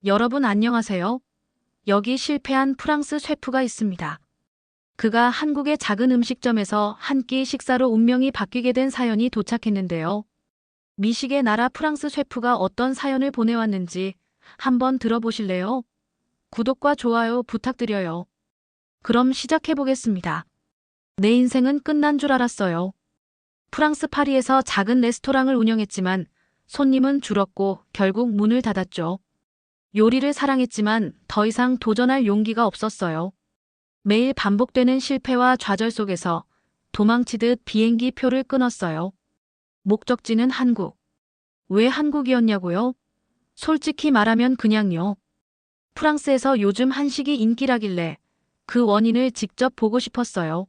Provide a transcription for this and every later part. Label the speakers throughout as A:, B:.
A: 여러분 안녕하세요. 여기 실패한 프랑스 셰프가 있습니다. 그가 한국의 작은 음식점에서 한 끼 식사로 운명이 바뀌게 된 사연이 도착했는데요. 미식의 나라 프랑스 셰프가 어떤 사연을 보내왔는지 한번 들어보실래요? 구독과 좋아요 부탁드려요. 그럼 시작해보겠습니다. 내 인생은 끝난 줄 알았어요. 프랑스 파리에서 작은 레스토랑을 운영했지만 손님은 줄었고 결국 문을 닫았죠. 요리를 사랑했지만 더 이상 도전할 용기가 없었어요. 매일 반복되는 실패와 좌절 속에서 도망치듯 비행기 표를 끊었어요. 목적지는 한국. 왜 한국이었냐고요? 솔직히 말하면 그냥요. 프랑스에서 요즘 한식이 인기라길래 그 원인을 직접 보고 싶었어요.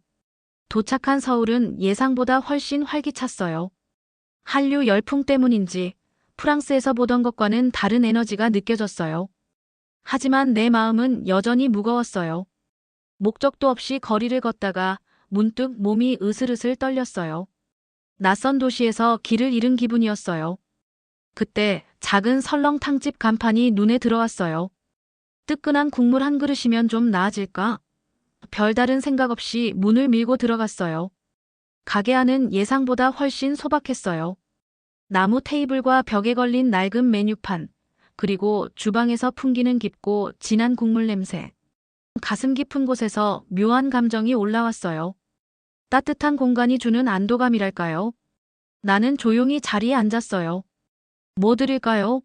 A: 도착한 서울은 예상보다 훨씬 활기찼어요. 한류 열풍 때문인지 프랑스에서 보던 것과는 다른 에너지가 느껴졌어요. 하지만 내 마음은 여전히 무거웠어요. 목적도 없이 거리를 걷다가 문득 몸이 으슬으슬 떨렸어요. 낯선 도시에서 길을 잃은 기분이었어요. 그때 작은 설렁탕집 간판이 눈에 들어왔어요. 뜨끈한 국물 한 그릇이면 좀 나아질까? 별다른 생각 없이 문을 밀고 들어갔어요. 가게 안은 예상보다 훨씬 소박했어요. 나무 테이블과 벽에 걸린 낡은 메뉴판, 그리고 주방에서 풍기는 깊고 진한 국물 냄새. 가슴 깊은 곳에서 묘한 감정이 올라왔어요. 따뜻한 공간이 주는 안도감이랄까요? 나는 조용히 자리에 앉았어요. 뭐 드릴까요?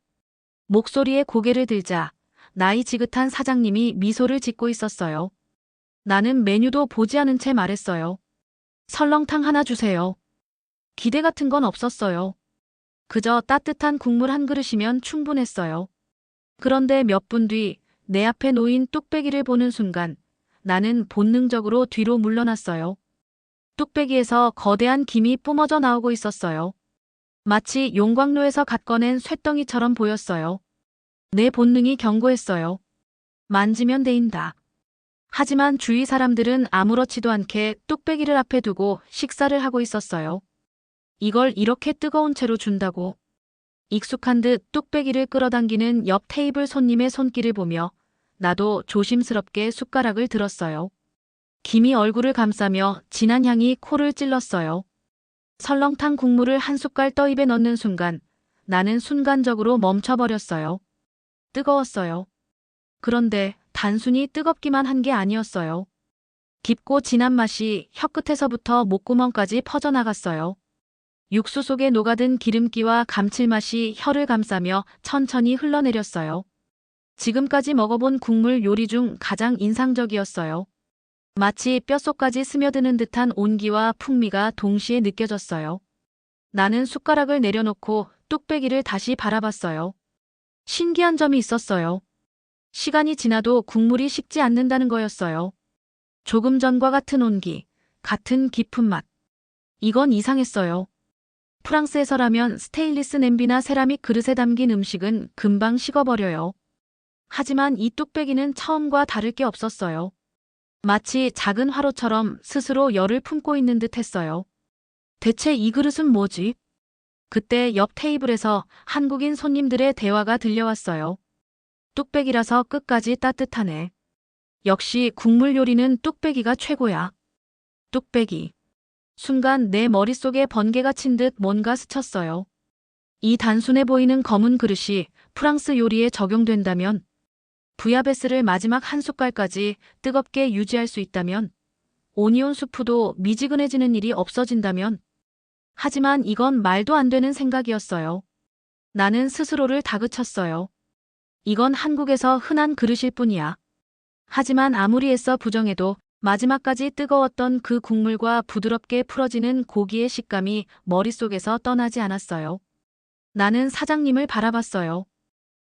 A: 목소리에 고개를 들자 나이 지긋한 사장님이 미소를 짓고 있었어요. 나는 메뉴도 보지 않은 채 말했어요. 설렁탕 하나 주세요. 기대 같은 건 없었어요. 그저 따뜻한 국물 한 그릇이면 충분했어요. 그런데 몇 분 뒤 내 앞에 놓인 뚝배기를 보는 순간 나는 본능적으로 뒤로 물러났어요. 뚝배기에서 거대한 김이 뿜어져 나오고 있었어요. 마치 용광로에서 갓 꺼낸 쇳덩이처럼 보였어요. 내 본능이 경고했어요. 만지면 데인다. 하지만 주위 사람들은 아무렇지도 않게 뚝배기를 앞에 두고 식사를 하고 있었어요. 이걸 이렇게 뜨거운 채로 준다고. 익숙한 듯 뚝배기를 끌어당기는 옆 테이블 손님의 손길을 보며 나도 조심스럽게 숟가락을 들었어요. 김이 얼굴을 감싸며 진한 향이 코를 찔렀어요. 설렁탕 국물을 한 숟갈 떠 입에 넣는 순간 나는 순간적으로 멈춰버렸어요. 뜨거웠어요. 그런데 단순히 뜨겁기만 한 게 아니었어요. 깊고 진한 맛이 혀끝에서부터 목구멍까지 퍼져나갔어요. 육수 속에 녹아든 기름기와 감칠맛이 혀를 감싸며 천천히 흘러내렸어요. 지금까지 먹어본 국물 요리 중 가장 인상적이었어요. 마치 뼛속까지 스며드는 듯한 온기와 풍미가 동시에 느껴졌어요. 나는 숟가락을 내려놓고 뚝배기를 다시 바라봤어요. 신기한 점이 있었어요. 시간이 지나도 국물이 식지 않는다는 거였어요. 조금 전과 같은 온기, 같은 깊은 맛. 이건 이상했어요. 프랑스에서라면 스테인리스 냄비나 세라믹 그릇에 담긴 음식은 금방 식어버려요. 하지만 이 뚝배기는 처음과 다를 게 없었어요. 마치 작은 화로처럼 스스로 열을 품고 있는 듯 했어요. 대체 이 그릇은 뭐지? 그때 옆 테이블에서 한국인 손님들의 대화가 들려왔어요. 뚝배기라서 끝까지 따뜻하네. 역시 국물 요리는 뚝배기가 최고야. 뚝배기. 순간 내 머릿속에 번개가 친 듯 뭔가 스쳤어요. 이 단순해 보이는 검은 그릇이 프랑스 요리에 적용된다면, 부야베스를 마지막 한 숟갈까지 뜨겁게 유지할 수 있다면, 오니온 수프도 미지근해지는 일이 없어진다면, 하지만 이건 말도 안 되는 생각이었어요. 나는 스스로를 다그쳤어요. 이건 한국에서 흔한 그릇일 뿐이야. 하지만 아무리 애써 부정해도 마지막까지 뜨거웠던 그 국물과 부드럽게 풀어지는 고기의 식감이 머릿속에서 떠나지 않았어요. 나는 사장님을 바라봤어요.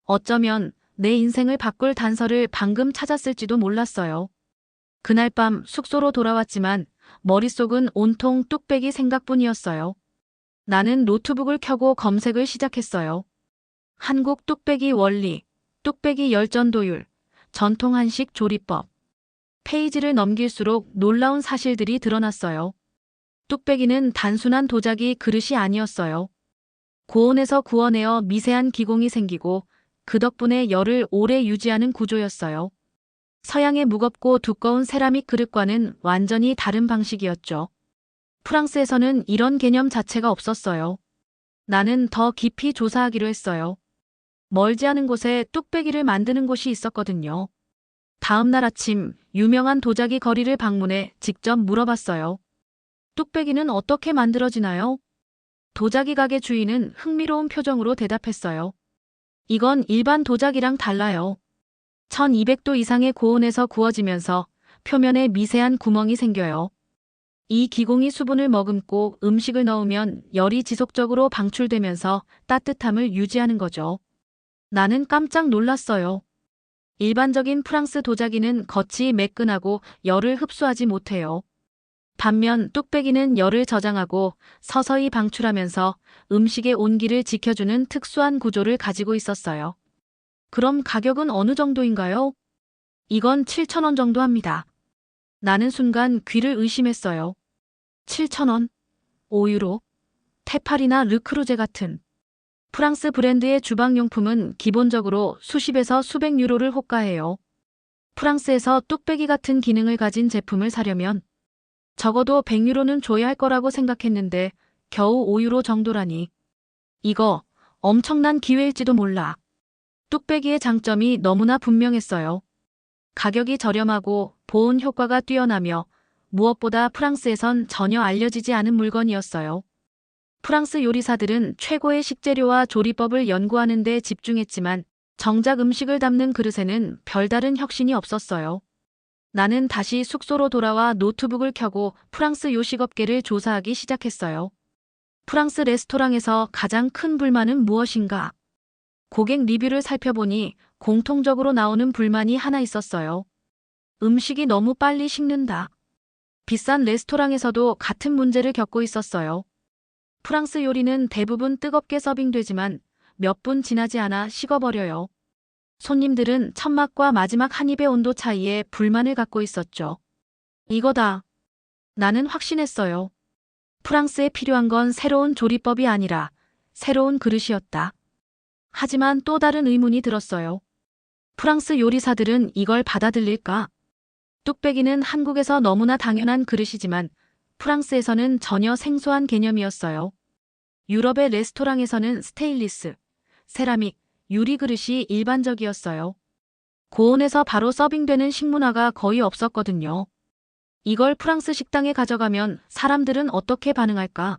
A: 어쩌면 내 인생을 바꿀 단서를 방금 찾았을지도 몰랐어요. 그날 밤 숙소로 돌아왔지만 머릿속은 온통 뚝배기 생각뿐이었어요. 나는 노트북을 켜고 검색을 시작했어요. 한국 뚝배기 원리, 뚝배기 열전도율, 전통 한식 조리법. 페이지를 넘길수록 놀라운 사실들이 드러났어요. 뚝배기는 단순한 도자기 그릇이 아니었어요. 고온에서 구워내어 미세한 기공이 생기고 그 덕분에 열을 오래 유지하는 구조였어요. 서양의 무겁고 두꺼운 세라믹 그릇과는 완전히 다른 방식이었죠. 프랑스에서는 이런 개념 자체가 없었어요. 나는 더 깊이 조사하기로 했어요. 멀지 않은 곳에 뚝배기를 만드는 곳이 있었거든요. 다음 날 아침 유명한 도자기 거리를 방문해 직접 물어봤어요. 뚝배기는 어떻게 만들어지나요? 도자기 가게 주인은 흥미로운 표정으로 대답했어요. 이건 일반 도자기랑 달라요. 1200도 이상의 고온에서 구워지면서 표면에 미세한 구멍이 생겨요. 이 기공이 수분을 머금고 음식을 넣으면 열이 지속적으로 방출되면서 따뜻함을 유지하는 거죠. 나는 깜짝 놀랐어요. 일반적인 프랑스 도자기는 겉이 매끈하고 열을 흡수하지 못해요. 반면 뚝배기는 열을 저장하고 서서히 방출하면서 음식의 온기를 지켜주는 특수한 구조를 가지고 있었어요. 그럼 가격은 어느 정도인가요? 이건 7,000원 정도 합니다. 나는 순간 귀를 의심했어요. 7,000원? 5유로? 테팔이나 르크루제 같은 프랑스 브랜드의 주방용품은 기본적으로 수십에서 수백 유로를 호가해요. 프랑스에서 뚝배기 같은 기능을 가진 제품을 사려면 적어도 100유로는 줘야 할 거라고 생각했는데 겨우 5유로 정도라니. 이거 엄청난 기회일지도 몰라. 뚝배기의 장점이 너무나 분명했어요. 가격이 저렴하고 보온 효과가 뛰어나며 무엇보다 프랑스에선 전혀 알려지지 않은 물건이었어요. 프랑스 요리사들은 최고의 식재료와 조리법을 연구하는 데 집중했지만 정작 음식을 담는 그릇에는 별다른 혁신이 없었어요. 나는 다시 숙소로 돌아와 노트북을 켜고 프랑스 요식업계를 조사하기 시작했어요. 프랑스 레스토랑에서 가장 큰 불만은 무엇인가? 고객 리뷰를 살펴보니 공통적으로 나오는 불만이 하나 있었어요. 음식이 너무 빨리 식는다. 비싼 레스토랑에서도 같은 문제를 겪고 있었어요. 프랑스 요리는 대부분 뜨겁게 서빙되지만 몇 분 지나지 않아 식어버려요. 손님들은 첫 맛과 마지막 한 입의 온도 차이에 불만을 갖고 있었죠. 이거다. 나는 확신했어요. 프랑스에 필요한 건 새로운 조리법이 아니라 새로운 그릇이었다. 하지만 또 다른 의문이 들었어요. 프랑스 요리사들은 이걸 받아들일까? 뚝배기는 한국에서 너무나 당연한 그릇이지만 프랑스에서는 전혀 생소한 개념이었어요. 유럽의 레스토랑에서는 스테인리스, 세라믹, 유리 그릇이 일반적이었어요. 고온에서 바로 서빙되는 식문화가 거의 없었거든요. 이걸 프랑스 식당에 가져가면 사람들은 어떻게 반응할까?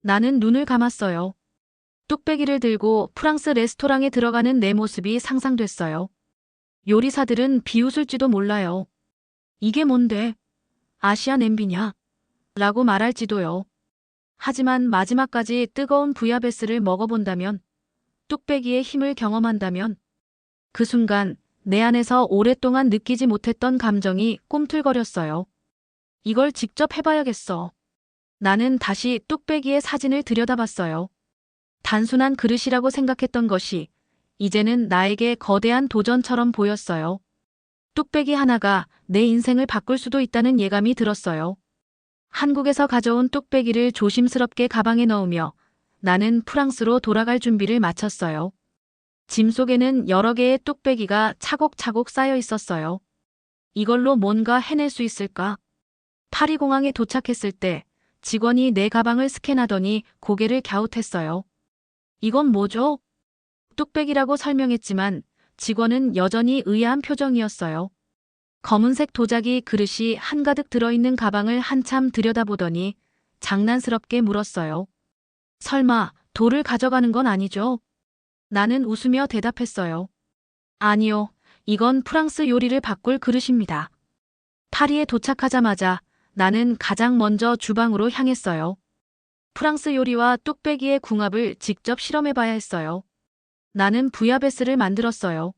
A: 나는 눈을 감았어요. 뚝배기를 들고 프랑스 레스토랑에 들어가는 내 모습이 상상됐어요. 요리사들은 비웃을지도 몰라요. 이게 뭔데? 아시아 냄비냐? 라고 말할지도요. 하지만 마지막까지 뜨거운 부야베스를 먹어본다면, 뚝배기의 힘을 경험한다면, 그 순간 내 안에서 오랫동안 느끼지 못했던 감정이 꿈틀거렸어요. 이걸 직접 해봐야겠어. 나는 다시 뚝배기의 사진을 들여다봤어요. 단순한 그릇이라고 생각했던 것이 이제는 나에게 거대한 도전처럼 보였어요. 뚝배기 하나가 내 인생을 바꿀 수도 있다는 예감이 들었어요. 한국에서 가져온 뚝배기를 조심스럽게 가방에 넣으며 나는 프랑스로 돌아갈 준비를 마쳤어요. 짐 속에는 여러 개의 뚝배기가 차곡차곡 쌓여 있었어요. 이걸로 뭔가 해낼 수 있을까? 파리 공항에 도착했을 때 직원이 내 가방을 스캔하더니 고개를 갸웃했어요. 이건 뭐죠? 뚝배기라고 설명했지만 직원은 여전히 의아한 표정이었어요. 검은색 도자기 그릇이 한가득 들어있는 가방을 한참 들여다보더니 장난스럽게 물었어요. 설마 돌을 가져가는 건 아니죠? 나는 웃으며 대답했어요. 아니요, 이건 프랑스 요리를 바꿀 그릇입니다. 파리에 도착하자마자 나는 가장 먼저 주방으로 향했어요. 프랑스 요리와 뚝배기의 궁합을 직접 실험해봐야 했어요. 나는 부야베스를 만들었어요.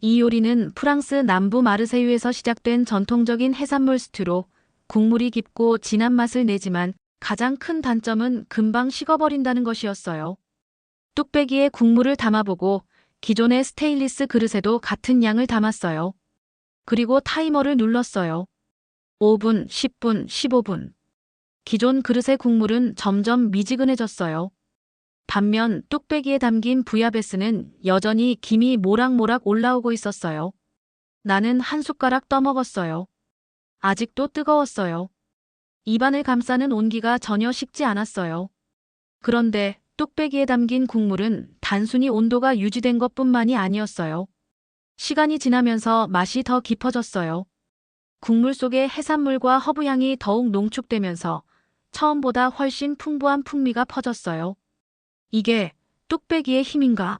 A: 이 요리는 프랑스 남부 마르세유에서 시작된 전통적인 해산물 스튜로 국물이 깊고 진한 맛을 내지만 가장 큰 단점은 금방 식어버린다는 것이었어요. 뚝배기에 국물을 담아보고 기존의 스테인리스 그릇에도 같은 양을 담았어요. 그리고 타이머를 눌렀어요. 5분, 10분, 15분. 기존 그릇의 국물은 점점 미지근해졌어요. 반면 뚝배기에 담긴 부야베스는 여전히 김이 모락모락 올라오고 있었어요. 나는 한 숟가락 떠먹었어요. 아직도 뜨거웠어요. 입안을 감싸는 온기가 전혀 식지 않았어요. 그런데 뚝배기에 담긴 국물은 단순히 온도가 유지된 것뿐만이 아니었어요. 시간이 지나면서 맛이 더 깊어졌어요. 국물 속에 해산물과 허브향이 더욱 농축되면서 처음보다 훨씬 풍부한 풍미가 퍼졌어요. 이게 뚝배기의 힘인가?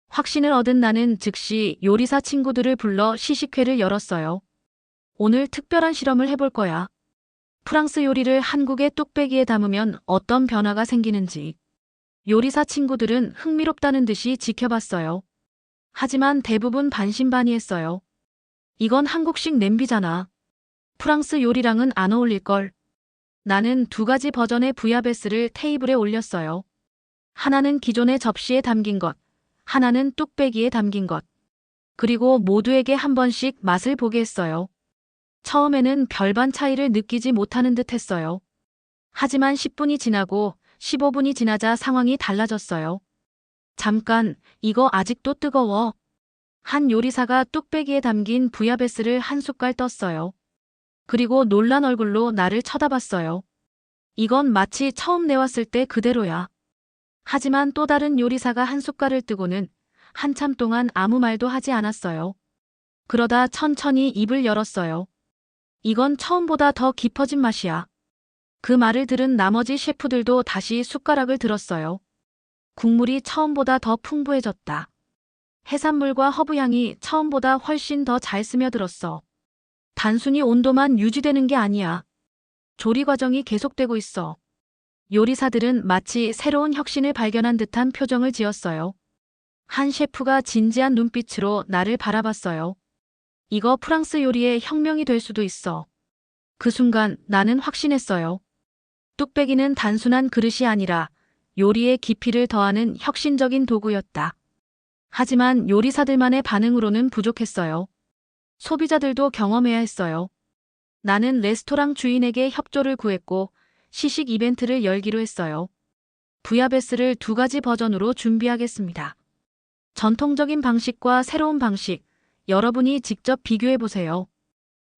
A: 확신을 얻은 나는 즉시 요리사 친구들을 불러 시식회를 열었어요. 오늘 특별한 실험을 해볼 거야. 프랑스 요리를 한국의 뚝배기에 담으면 어떤 변화가 생기는지. 요리사 친구들은 흥미롭다는 듯이 지켜봤어요. 하지만 대부분 반신반의했어요. 이건 한국식 냄비잖아. 프랑스 요리랑은 안 어울릴걸. 나는 두 가지 버전의 부야베스를 테이블에 올렸어요. 하나는 기존의 접시에 담긴 것, 하나는 뚝배기에 담긴 것. 그리고 모두에게 한 번씩 맛을 보게 했어요. 처음에는 별반 차이를 느끼지 못하는 듯 했어요. 하지만 10분이 지나고 15분이 지나자 상황이 달라졌어요. 잠깐, 이거 아직도 뜨거워. 한 요리사가 뚝배기에 담긴 부야베스를 한 숟갈 떴어요. 그리고 놀란 얼굴로 나를 쳐다봤어요. 이건 마치 처음 내왔을 때 그대로야. 하지만 또 다른 요리사가 한 숟갈을 뜨고는 한참 동안 아무 말도 하지 않았어요. 그러다 천천히 입을 열었어요. 이건 처음보다 더 깊어진 맛이야. 그 말을 들은 나머지 셰프들도 다시 숟가락을 들었어요. 국물이 처음보다 더 풍부해졌다. 해산물과 허브향이 처음보다 훨씬 더 잘 스며들었어. 단순히 온도만 유지되는 게 아니야. 조리 과정이 계속되고 있어. 요리사들은 마치 새로운 혁신을 발견한 듯한 표정을 지었어요. 한 셰프가 진지한 눈빛으로 나를 바라봤어요. 이거 프랑스 요리의 혁명이 될 수도 있어. 그 순간 나는 확신했어요. 뚝배기는 단순한 그릇이 아니라 요리의 깊이를 더하는 혁신적인 도구였다. 하지만 요리사들만의 반응으로는 부족했어요. 소비자들도 경험해야 했어요. 나는 레스토랑 주인에게 협조를 구했고 시식 이벤트를 열기로 했어요. 부야베스를 두 가지 버전으로 준비하겠습니다. 전통적인 방식과 새로운 방식, 여러분이 직접 비교해 보세요.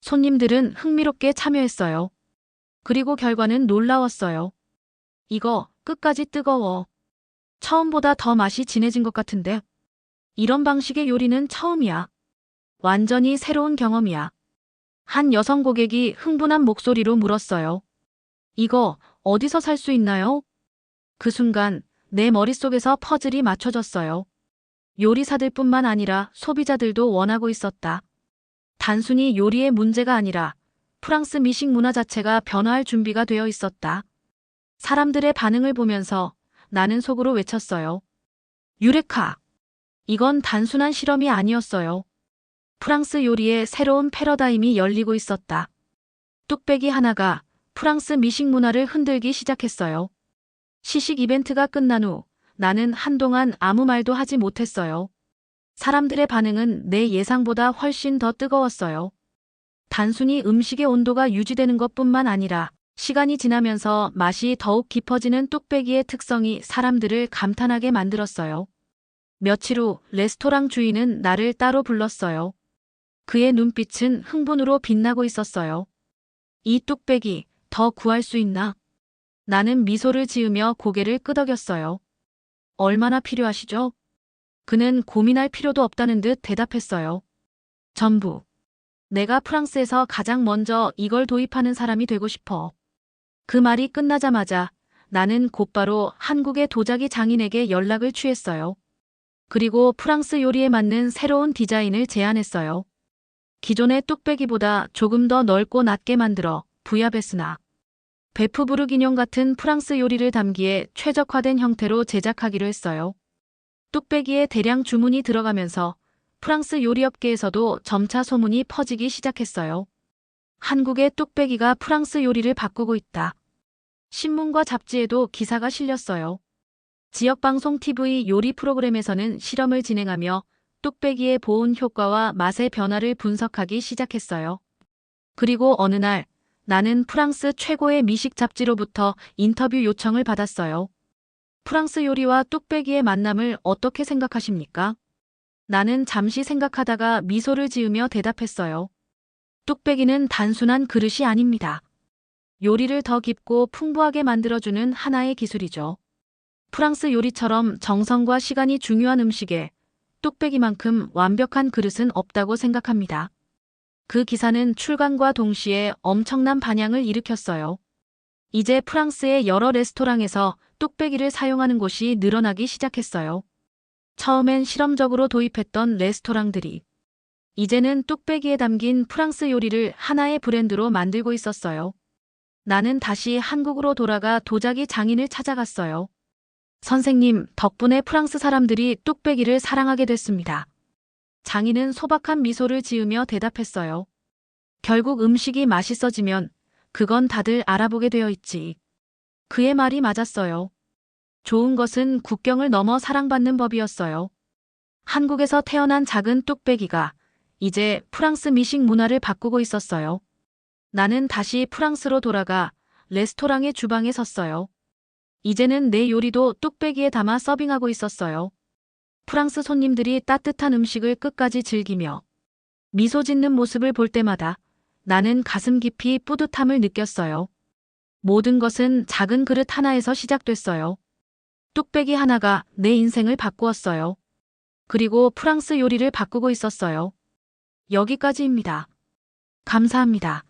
A: 손님들은 흥미롭게 참여했어요. 그리고 결과는 놀라웠어요. 이거 끝까지 뜨거워. 처음보다 더 맛이 진해진 것 같은데? 이런 방식의 요리는 처음이야. 완전히 새로운 경험이야. 한 여성 고객이 흥분한 목소리로 물었어요. 이거 어디서 살 수 있나요? 그 순간 내 머릿속에서 퍼즐이 맞춰졌어요. 요리사들뿐만 아니라 소비자들도 원하고 있었다. 단순히 요리의 문제가 아니라 프랑스 미식 문화 자체가 변화할 준비가 되어 있었다. 사람들의 반응을 보면서 나는 속으로 외쳤어요. 유레카! 이건 단순한 실험이 아니었어요. 프랑스 요리의 새로운 패러다임이 열리고 있었다. 뚝배기 하나가 프랑스 미식 문화를 흔들기 시작했어요. 시식 이벤트가 끝난 후 나는 한동안 아무 말도 하지 못했어요. 사람들의 반응은 내 예상보다 훨씬 더 뜨거웠어요. 단순히 음식의 온도가 유지되는 것뿐만 아니라 시간이 지나면서 맛이 더욱 깊어지는 뚝배기의 특성이 사람들을 감탄하게 만들었어요. 며칠 후 레스토랑 주인은 나를 따로 불렀어요. 그의 눈빛은 흥분으로 빛나고 있었어요. 이 뚝배기 더 구할 수 있나? 나는 미소를 지으며 고개를 끄덕였어요. 얼마나 필요하시죠? 그는 고민할 필요도 없다는 듯 대답했어요. 전부. 내가 프랑스에서 가장 먼저 이걸 도입하는 사람이 되고 싶어. 그 말이 끝나자마자 나는 곧바로 한국의 도자기 장인에게 연락을 취했어요. 그리고 프랑스 요리에 맞는 새로운 디자인을 제안했어요. 기존의 뚝배기보다 조금 더 넓고 낮게 만들어 부야베스나 베프부르 기뇽 같은 프랑스 요리를 담기에 최적화된 형태로 제작하기로 했어요. 뚝배기에 대량 주문이 들어가면서 프랑스 요리업계에서도 점차 소문이 퍼지기 시작했어요. 한국의 뚝배기가 프랑스 요리를 바꾸고 있다. 신문과 잡지에도 기사가 실렸어요. 지역방송 TV 요리 프로그램에서는 실험을 진행하며 뚝배기의 보온 효과와 맛의 변화를 분석하기 시작했어요. 그리고 어느 날 나는 프랑스 최고의 미식 잡지로부터 인터뷰 요청을 받았어요. 프랑스 요리와 뚝배기의 만남을 어떻게 생각하십니까? 나는 잠시 생각하다가 미소를 지으며 대답했어요. 뚝배기는 단순한 그릇이 아닙니다. 요리를 더 깊고 풍부하게 만들어주는 하나의 기술이죠. 프랑스 요리처럼 정성과 시간이 중요한 음식에 뚝배기만큼 완벽한 그릇은 없다고 생각합니다. 그 기사는 출간과 동시에 엄청난 반향을 일으켰어요. 이제 프랑스의 여러 레스토랑에서 뚝배기를 사용하는 곳이 늘어나기 시작했어요. 처음엔 실험적으로 도입했던 레스토랑들이 이제는 뚝배기에 담긴 프랑스 요리를 하나의 브랜드로 만들고 있었어요. 나는 다시 한국으로 돌아가 도자기 장인을 찾아갔어요. 선생님, 덕분에 프랑스 사람들이 뚝배기를 사랑하게 됐습니다. 장인은 소박한 미소를 지으며 대답했어요. 결국 음식이 맛있어지면 그건 다들 알아보게 되어 있지. 그의 말이 맞았어요. 좋은 것은 국경을 넘어 사랑받는 법이었어요. 한국에서 태어난 작은 뚝배기가 이제 프랑스 미식 문화를 바꾸고 있었어요. 나는 다시 프랑스로 돌아가 레스토랑의 주방에 섰어요. 이제는 내 요리도 뚝배기에 담아 서빙하고 있었어요. 프랑스 손님들이 따뜻한 음식을 끝까지 즐기며 미소 짓는 모습을 볼 때마다 나는 가슴 깊이 뿌듯함을 느꼈어요. 모든 것은 작은 그릇 하나에서 시작됐어요. 뚝배기 하나가 내 인생을 바꾸었어요. 그리고 프랑스 요리를 바꾸고 있었어요. 여기까지입니다. 감사합니다.